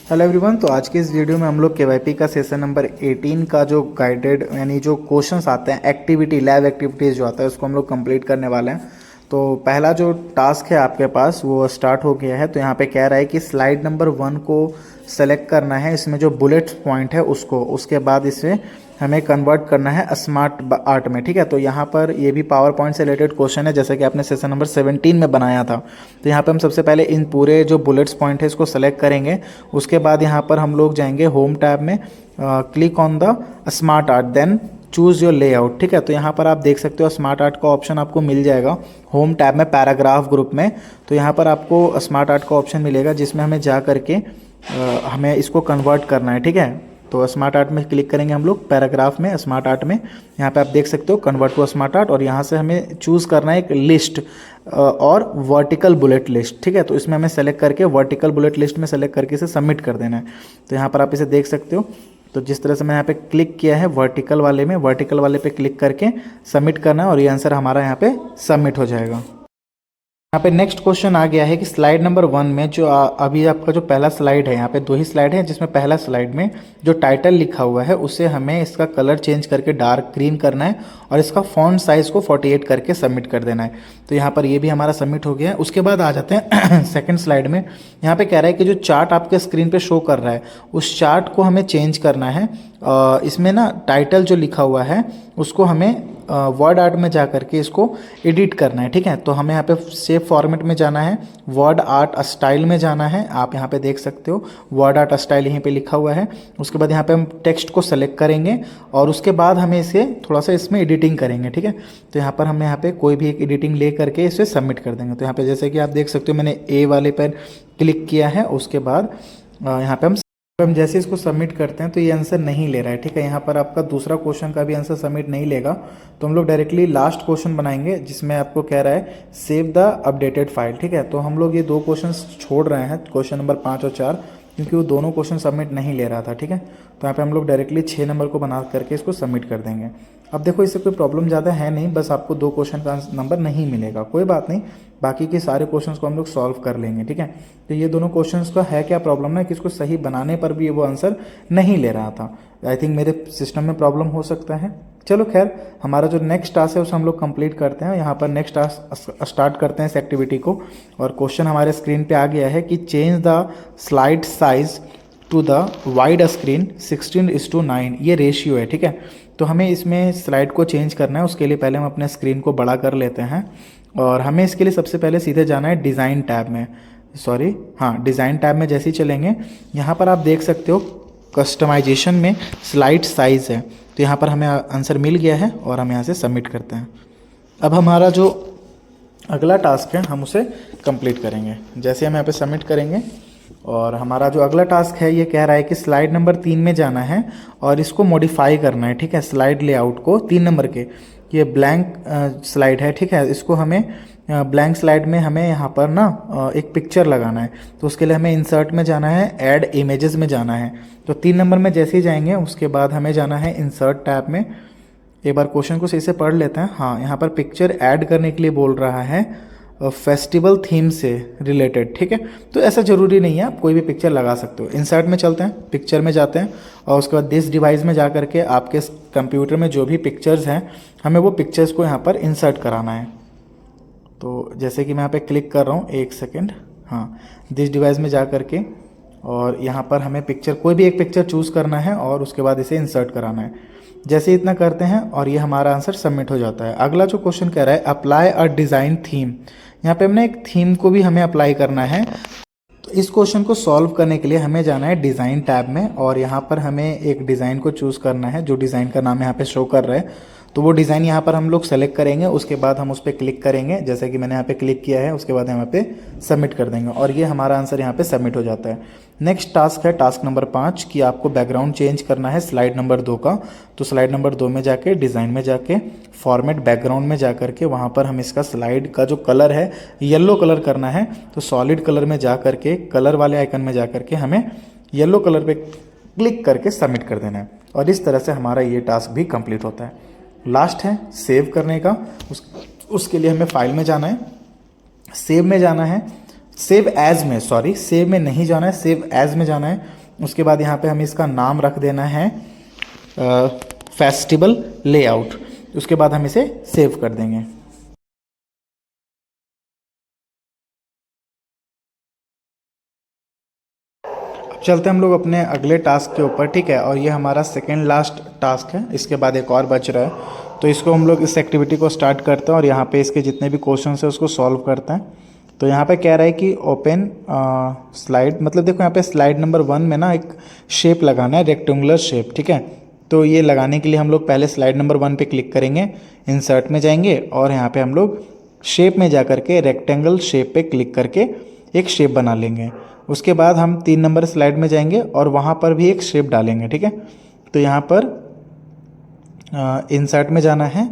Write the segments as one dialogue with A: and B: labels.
A: Hello everyone. तो आज की इस वीडियो में हम लोग केवाईपी का सेशन नंबर 18 का जो गाइडेड यानी जो क्वेश्चंस आते हैं एक्टिविटी लैब एक्टिविटीज़ जो आता है उसको हम लोग कंप्लीट करने वाले हैं। तो पहला जो टास्क है आपके पास वो स्टार्ट हो गया है। तो यहाँ पे कह रहा है कि स्लाइड नंबर 1 को सेलेक्ट करना है, इसमें जो बुलेट पॉइंट है उसको, उसके बाद इसे हमें कन्वर्ट करना है स्मार्ट आर्ट में। ठीक है, तो यहाँ पर ये भी पावर पॉइंट से रिलेटेड क्वेश्चन है जैसे कि आपने सेशन नंबर 17 में बनाया था। तो यहाँ पे हम सबसे पहले इन पूरे जो बुलेट्स पॉइंट है इसको सेलेक्ट करेंगे। उसके बाद यहाँ पर हम लोग जाएंगे होम टैब में, click on the SmartArt, then choose your layout. ठीक है, तो यहाँ पर आप देख सकते हो स्मार्ट आर्ट का ऑप्शन आपको मिल जाएगा होम टैब में पैराग्राफ ग्रुप में। तो यहाँ पर आपको स्मार्ट आर्ट का ऑप्शन मिलेगा जिसमें हमें जा करके हमें इसको कन्वर्ट करना है। ठीक है, तो स्मार्ट आर्ट में क्लिक करेंगे हम लोग, पैराग्राफ में स्मार्ट आर्ट में। यहाँ पे आप देख सकते हो कन्वर्ट टू स्मार्ट आर्ट, और यहाँ से हमें चूज़ करना है एक लिस्ट और वर्टिकल बुलेट लिस्ट। ठीक है, तो इसमें हमें सेलेक्ट करके वर्टिकल बुलेट लिस्ट में सेलेक्ट करके इसे सबमिट कर देना है। तो यहाँ पर आप इसे देख सकते हो। तो जिस तरह से मैंने यहाँ पे क्लिक किया है वर्टिकल वाले में, वर्टिकल वाले पे क्लिक करके सबमिट करना है और ये आंसर हमारा यहाँ पे सबमिट हो जाएगा। यहाँ पे नेक्स्ट क्वेश्चन आ गया है कि स्लाइड नंबर 1 में जो अभी आपका जो पहला स्लाइड है, यहाँ पे 2 ही स्लाइड है, जिसमें पहला स्लाइड में जो टाइटल लिखा हुआ है उसे हमें इसका कलर चेंज करके डार्क ग्रीन करना है और इसका फॉन्ट साइज़ को 48 करके सबमिट कर देना है। तो यहाँ पर ये भी हमारा सबमिट हो गया है। उसके बाद आ जाते हैं सेकेंड स्लाइड में। यहाँ पे कह रहा है कि जो चार्ट आपके स्क्रीन पे शो कर रहा है उस चार्ट को हमें चेंज करना है। इसमें ना टाइटल जो लिखा हुआ है उसको हमें वर्ड आर्ट में जा करके इसको एडिट करना है। ठीक है, तो हमें यहाँ पे सेव फॉर्मेट में जाना है, वर्ड आर्ट स्टाइल में जाना है। आप यहाँ पे देख सकते हो वर्ड आर्ट स्टाइल यहीं पे लिखा हुआ है। उसके बाद यहाँ पे हम टेक्स्ट को सेलेक्ट करेंगे और उसके बाद हमें इसे थोड़ा सा इसमें एडिटिंग करेंगे। ठीक है, तो यहाँ पर हम यहाँ पे कोई भी एक एडिटिंग ले करके इसे सबमिट कर देंगे। तो यहाँ पे जैसे कि आप देख सकते हो मैंने ए वाले पर क्लिक किया है। उसके बाद यहाँ पे हम जैसे इसको सबमिट करते हैं तो ये आंसर नहीं ले रहा है। ठीक है, यहाँ पर आपका दूसरा क्वेश्चन का भी आंसर सबमिट नहीं लेगा। तो हम लोग डायरेक्टली लास्ट क्वेश्चन बनाएंगे जिसमें आपको कह रहा है सेव द अपडेटेड फाइल। ठीक है, तो हम लोग ये 2 क्वेश्चन छोड़ रहे हैं, क्वेश्चन नंबर 5 और 4, क्योंकि वो दोनों क्वेश्चन सबमिट नहीं ले रहा था। ठीक है, तो यहाँ पे हम लोग डायरेक्टली 6 नंबर को बना करके इसको सबमिट कर देंगे। अब देखो इससे कोई प्रॉब्लम ज़्यादा है नहीं, बस आपको 2 क्वेश्चन का नंबर नहीं मिलेगा, कोई बात नहीं, बाकी के सारे क्वेश्चंस को हम लोग सॉल्व कर लेंगे। ठीक है, तो ये दोनों क्वेश्चंस का है क्या प्रॉब्लम ना कि इसको सही बनाने पर भी वो आंसर नहीं ले रहा था। आई थिंक मेरे सिस्टम में प्रॉब्लम हो सकता है। चलो खैर, हमारा जो नेक्स्ट टास्क है उसे हम लोग कंप्लीट करते हैं। यहाँ पर नेक्स्ट टास्क स्टार्ट करते हैं इस एक्टिविटी को, और क्वेश्चन हमारे स्क्रीन पे आ गया है कि change the slide size to the wide screen 16:9, ये रेशियो है। ठीक है, तो हमें इसमें स्लाइड को चेंज करना है। उसके लिए पहले हम अपने स्क्रीन को बड़ा कर लेते हैं और हमें इसके लिए सबसे पहले सीधे जाना है डिज़ाइन टैब में, डिज़ाइन टैब में जैसे ही चलेंगे यहाँ पर आप देख सकते हो कस्टमाइजेशन में स्लाइड साइज़ है। तो यहाँ पर हमें आंसर मिल गया है और हम यहाँ से सबमिट करते हैं। अब हमारा जो अगला टास्क है हम उसे कंप्लीट करेंगे। जैसे हम यहाँ पे सबमिट करेंगे और हमारा जो अगला टास्क है ये कह रहा है कि स्लाइड नंबर 3 में जाना है और इसको मॉडिफाई करना है। ठीक है, स्लाइड लेआउट को 3 नंबर के, ये ब्लैंक स्लाइड है। ठीक है, इसको हमें ब्लैंक स्लाइड में हमें यहाँ पर ना एक पिक्चर लगाना है। तो उसके लिए हमें इंसर्ट में जाना है, ऐड इमेजेस में जाना है। तो 3 नंबर में जैसे ही जाएंगे उसके बाद हमें जाना है इंसर्ट टैब में। एक बार क्वेश्चन को सही से पढ़ लेते हैं। हाँ, यहाँ पर पिक्चर ऐड करने के लिए बोल रहा है फेस्टिवल थीम से रिलेटेड। ठीक है, तो ऐसा ज़रूरी नहीं है, आप कोई भी पिक्चर लगा सकते हो। इंसर्ट में चलते हैं, पिक्चर में जाते हैं और उसके बाद दिस डिवाइस में जा करके आपके कंप्यूटर में जो भी पिक्चर्स हैं हमें वो पिक्चर्स को यहाँ पर इंसर्ट कराना है। तो जैसे कि मैं यहाँ पे क्लिक कर रहा हूँ, 1 सेकेंड। हाँ, दिस डिवाइस में जा करके और यहाँ पर हमें पिक्चर, कोई भी एक पिक्चर चूज़ करना है और उसके बाद इसे इंसर्ट कराना है। जैसे इतना करते हैं और ये हमारा आंसर सबमिट हो जाता है। अगला जो क्वेश्चन कह रहा है अप्लाई अ डिज़ाइन थीम, यहाँ पे हमने एक थीम को भी हमें अप्लाई करना है। तो इस क्वेश्चन को सॉल्व करने के लिए हमें जाना है डिज़ाइन टैब में और यहाँ पर हमें एक डिज़ाइन को चूज़ करना है जो डिज़ाइन का नाम यहाँ पे शो कर रहा है। तो वो डिज़ाइन यहाँ पर हम लोग सेलेक्ट करेंगे। उसके बाद हम उस पर क्लिक करेंगे, जैसे कि मैंने यहाँ पे क्लिक किया है। उसके बाद यहाँ पे सबमिट कर देंगे और ये हमारा आंसर यहाँ पे सबमिट हो जाता है। नेक्स्ट टास्क है टास्क नंबर 5 कि आपको बैकग्राउंड चेंज करना है स्लाइड नंबर 2 का। तो स्लाइड नंबर 2 में जाके डिज़ाइन में जाके फॉर्मेट बैकग्राउंड में जा करके वहाँ पर हम इसका स्लाइड का जो कलर है येलो कलर करना है। तो सॉलिड कलर में जा करके कलर वाले आइकन में जा करके हमें येलो कलर पे क्लिक करके सबमिट कर देना है और इस तरह से हमारा ये टास्क भी कंप्लीट होता है। लास्ट है सेव करने का। उसके लिए हमें फाइल में जाना है, सेव में जाना है, सेव एज में, सॉरी सेव में नहीं जाना है, सेव एज में जाना है। उसके बाद यहाँ पे हमें इसका नाम रख देना है फेस्टिवल लेआउट। उसके बाद हम इसे सेव कर देंगे। अब चलते हैं हम लोग अपने अगले टास्क के ऊपर, ठीक है। और ये हमारा सेकेंड लास्ट टास्क है, इसके बाद एक और बच रहा है। तो इसको हम लोग इस एक्टिविटी को स्टार्ट करते हैं और यहाँ पे इसके जितने भी क्वेश्चन हैं उसको सॉल्व करते हैं। तो यहाँ पे कह रहा है कि ओपन स्लाइड, मतलब देखो यहाँ पे स्लाइड नंबर 1 में ना एक शेप लगाना है, रेक्टेंगुलर शेप, ठीक है। तो ये लगाने के लिए हम लोग पहले स्लाइड नंबर 1 पे क्लिक करेंगे, इंसर्ट में जाएंगे और यहाँ पे हम लोग शेप में जा करके रेक्टेंगल शेप पे क्लिक करके एक शेप बना लेंगे। उसके बाद हम 3 नंबर स्लाइड में जाएंगे और वहाँ पर भी एक शेप डालेंगे, ठीक है। तो यहाँ पर इंसर्ट में जाना है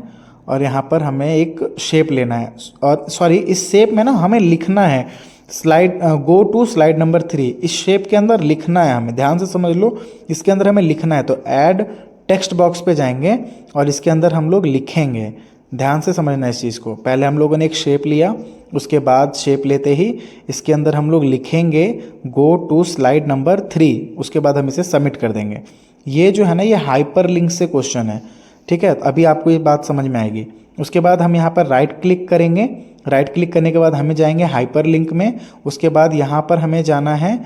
A: और यहाँ पर हमें एक शेप लेना है, और सॉरी इस शेप में ना हमें लिखना है slide, go to slide number 3। इस शेप के अंदर लिखना है हमें, ध्यान से समझ लो, इसके अंदर हमें लिखना है। तो ऐड टेक्स्ट बॉक्स पे जाएंगे और इसके अंदर हम लोग लिखेंगे। ध्यान से समझना इस चीज़ को। पहले हम लोगों ने एक शेप लिया, उसके बाद शेप लेते ही इसके अंदर हम लोग लिखेंगे गो टू स्लाइड नंबर 3। उसके बाद हम इसे सबमिट कर देंगे। ये जो है ना, ये हाइपर लिंक से क्वेश्चन है, ठीक है। अभी आपको ये बात समझ में आएगी। उसके बाद हम यहाँ पर राइट क्लिक करेंगे। राइट क्लिक करने के बाद हमें जाएंगे हाइपर लिंक में। उसके बाद यहाँ पर हमें जाना है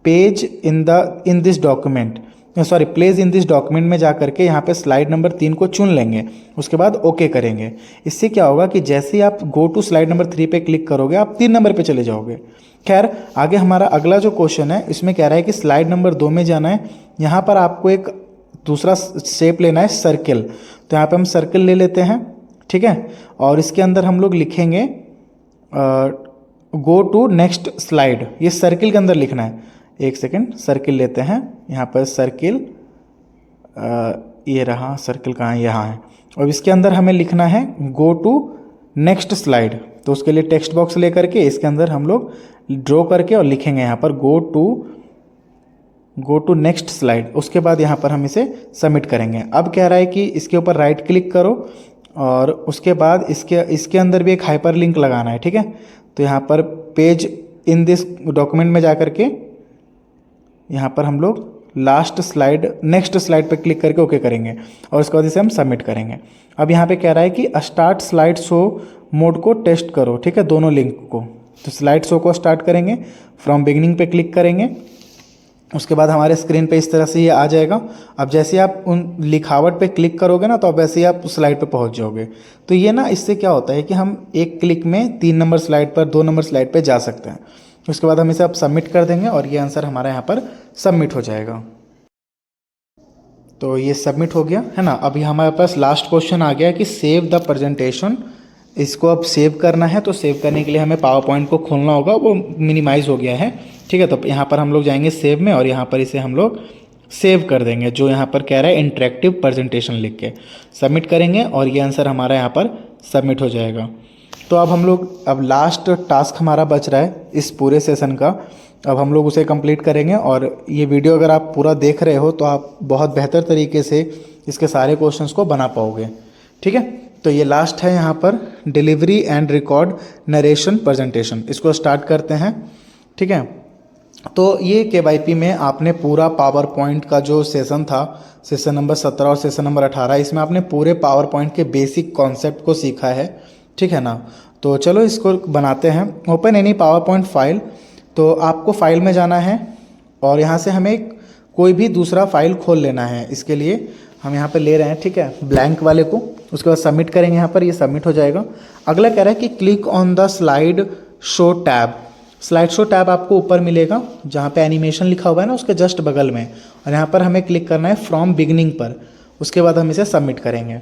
A: page in this document, sorry place in this document में जा करके यहाँ पे स्लाइड नंबर 3 को चुन लेंगे। उसके बाद ओके करेंगे। इससे क्या होगा कि जैसे ही आप गो टू स्लाइड नंबर 3 पे क्लिक करोगे आप 3 नंबर पे चले जाओगे। खैर आगे हमारा अगला जो क्वेश्चन है इसमें कह रहा है कि स्लाइड नंबर 2 में जाना है। यहाँ पर आपको एक दूसरा शेप लेना है, सर्किल। तो यहाँ पे हम सर्किल ले लेते हैं, ठीक है। और इसके अंदर हम लोग लिखेंगे गो टू नेक्स्ट स्लाइड। ये सर्किल के अंदर लिखना है। एक सेकेंड, सर्किल लेते हैं। यहाँ पर सर्किल, ये रहा सर्किल, कहाँ है, यहाँ है। और इसके अंदर हमें लिखना है गो टू नेक्स्ट स्लाइड। तो उसके लिए टेक्स्ट बॉक्स ले करके इसके अंदर हम लोग ड्रॉ करके और लिखेंगे यहाँ पर गो टू नेक्स्ट स्लाइड। उसके बाद यहाँ पर हम इसे सबमिट करेंगे। अब कह रहा है कि इसके ऊपर राइट क्लिक करो और उसके बाद इसके अंदर भी एक हाइपर लिंक लगाना है, ठीक है। तो यहाँ पर पेज इन दिस डॉक्यूमेंट में जा करके यहाँ पर हम लोग लास्ट स्लाइड, नेक्स्ट स्लाइड पे क्लिक करके ओके करेंगे और उसके बाद इसे हम सबमिट करेंगे। अब यहाँ पे कह रहा है कि स्टार्ट स्लाइड शो मोड को टेस्ट करो, ठीक है, दोनों लिंक को। तो स्लाइड शो को स्टार्ट करेंगे, फ्रॉम बिगिनिंग पे क्लिक करेंगे। उसके बाद हमारे स्क्रीन पे इस तरह से ये आ जाएगा। अब जैसे आप उन लिखावट पे क्लिक करोगे ना, तो अब वैसे ही आप उस स्लाइड पे पहुंच जाओगे। तो ये ना, इससे क्या होता है कि हम एक क्लिक में 3 नंबर स्लाइड पर, 2 नंबर स्लाइड पे जा सकते हैं। उसके बाद हम इसे अब सबमिट कर देंगे और ये आंसर हमारा यहाँ पर सबमिट हो जाएगा। तो ये सबमिट हो गया है ना। अभी हमारे पास लास्ट क्वेश्चन आ गया कि सेव द प्रेजेंटेशन। इसको अब सेव करना है, तो सेव करने के लिए हमें पावर पॉइंट को खोलना होगा, वो मिनिमाइज हो गया है, ठीक है। तो यहाँ पर हम लोग जाएंगे सेव में और यहाँ पर इसे हम लोग सेव कर देंगे, जो यहाँ पर कह रहा है इंटरेक्टिव प्रेजेंटेशन लिख के सबमिट करेंगे और ये आंसर हमारा यहाँ पर सबमिट हो जाएगा। तो अब हम लोग, अब लास्ट टास्क हमारा बच रहा है इस पूरे सेशन का। अब हम लोग उसे कंप्लीट करेंगे और ये वीडियो अगर आप पूरा देख रहे हो तो आप बहुत बेहतर तरीके से इसके सारे क्वेश्चंस को बना पाओगे, ठीक है। तो ये लास्ट है यहाँ पर delivery and record narration presentation. इसको स्टार्ट करते हैं, ठीक है। तो ये KYP में आपने पूरा पावर पॉइंट का जो सेशन था, सेशन नंबर 17 और सेशन नंबर 18, इसमें आपने पूरे पावर पॉइंट के बेसिक कॉन्सेप्ट को सीखा है, ठीक है ना। तो चलो इसको बनाते हैं। Open any power point file. तो आपको फाइल में जाना है और यहाँ से हमें कोई भी दूसरा फाइल खोल लेना है। इसके लिए हम यहाँ पे ले रहे हैं, ठीक है, ब्लैंक वाले को। उसके बाद सबमिट करेंगे, यहाँ पर ये सबमिट हो जाएगा। अगला कह रहा है कि click on the slide show tab. Slide show tab आपको ऊपर मिलेगा, जहाँ पे एनिमेशन लिखा हुआ है ना, उसके जस्ट बगल में। और यहाँ पर हमें क्लिक करना है फ्रॉम बिगनिंग पर। उसके बाद हम इसे सबमिट करेंगे,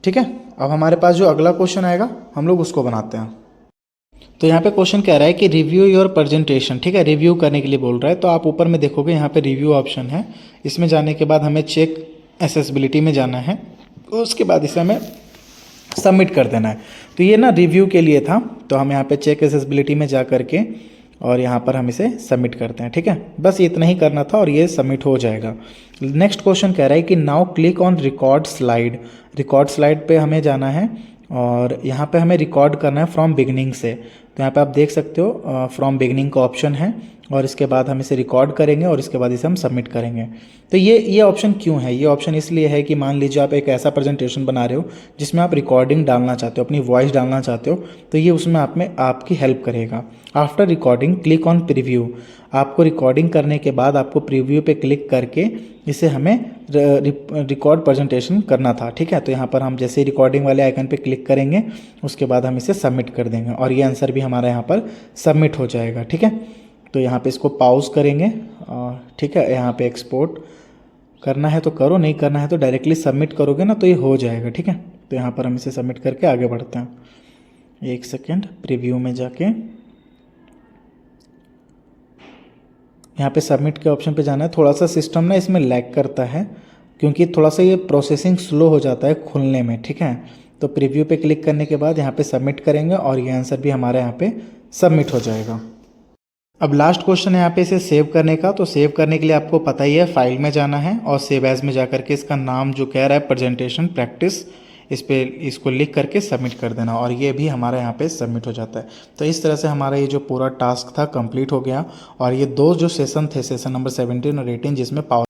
A: ठीक है। अब हमारे पास जो अगला क्वेश्चन आएगा हम लोग उसको बनाते हैं। तो यहाँ पे क्वेश्चन कह रहा है कि रिव्यू योर प्रेजेंटेशन, ठीक है, रिव्यू करने के लिए बोल रहा है। तो आप ऊपर में देखोगे यहाँ पे रिव्यू ऑप्शन है। इसमें जाने के बाद हमें चेक एक्सेसिबिलिटी में जाना है, उसके बाद इसे हमें सबमिट कर देना है। तो ये ना रिव्यू के लिए था, तो हम यहाँ पे चेक एक्सेसिबिलिटी में जा करके और यहाँ पर हम इसे सबमिट करते हैं, ठीक है। बस इतना ही करना था और ये सबमिट हो जाएगा। नेक्स्ट क्वेश्चन कह रहा है कि now click on record slide. Record slide पे हमें जाना है और यहाँ पे हमें रिकॉर्ड करना है फ्रॉम बिगनिंग से। तो यहाँ पे आप देख सकते हो फ्रॉम बिगनिंग का ऑप्शन है और इसके बाद हम इसे रिकॉर्ड करेंगे और इसके बाद इसे हम सबमिट करेंगे। तो ये ऑप्शन क्यों है? ये ऑप्शन इसलिए है कि मान लीजिए आप एक ऐसा प्रेजेंटेशन बना रहे हो जिसमें आप रिकॉर्डिंग डालना चाहते हो, अपनी वॉइस डालना चाहते हो, तो ये उसमें आप में आपकी हेल्प करेगा। After recording click on preview. आपको रिकॉर्डिंग करने के बाद आपको प्रीव्यू पे क्लिक करके इसे हमें रिकॉर्ड प्रेजेंटेशन करना था, ठीक है। तो यहाँ पर हम जैसे ही रिकॉर्डिंग वाले आइकन पे क्लिक करेंगे उसके बाद हम इसे सबमिट कर देंगे और ये आंसर भी हमारा यहाँ पर सबमिट हो जाएगा, ठीक है। तो यहाँ पे इसको पॉज करेंगे, ठीक है। यहाँ पे एक्सपोर्ट करना है तो करो, नहीं करना है तो डायरेक्टली सबमिट करोगे ना तो ये हो जाएगा, ठीक है। तो यहाँ पर हम इसे सबमिट करके आगे बढ़ते हैं। एक सेकेंड, प्रीव्यू में जाके यहाँ पे सबमिट के ऑप्शन पे जाना है। थोड़ा सा सिस्टम ना इसमें लैग करता है क्योंकि थोड़ा सा ये प्रोसेसिंग स्लो हो जाता है खुलने में, ठीक है। तो प्रीव्यू पे क्लिक करने के बाद यहाँ पे सबमिट करेंगे और ये आंसर भी हमारे यहाँ पे सबमिट हो जाएगा। अब लास्ट क्वेश्चन है यहाँ पे इसे सेव करने का। तो सेव करने के लिए आपको पता ही है, फाइल में जाना है और सेव एज में जा करके इसका नाम जो कह रहा है प्रेजेंटेशन प्रैक्टिस, इस पे इसको लिख करके सबमिट कर देना और ये भी हमारे यहाँ पे सबमिट हो जाता है। तो इस तरह से हमारा ये जो पूरा टास्क था कंप्लीट हो गया और ये दो जो सेशन थे, सेशन नंबर 17 और 18, जिसमें पावर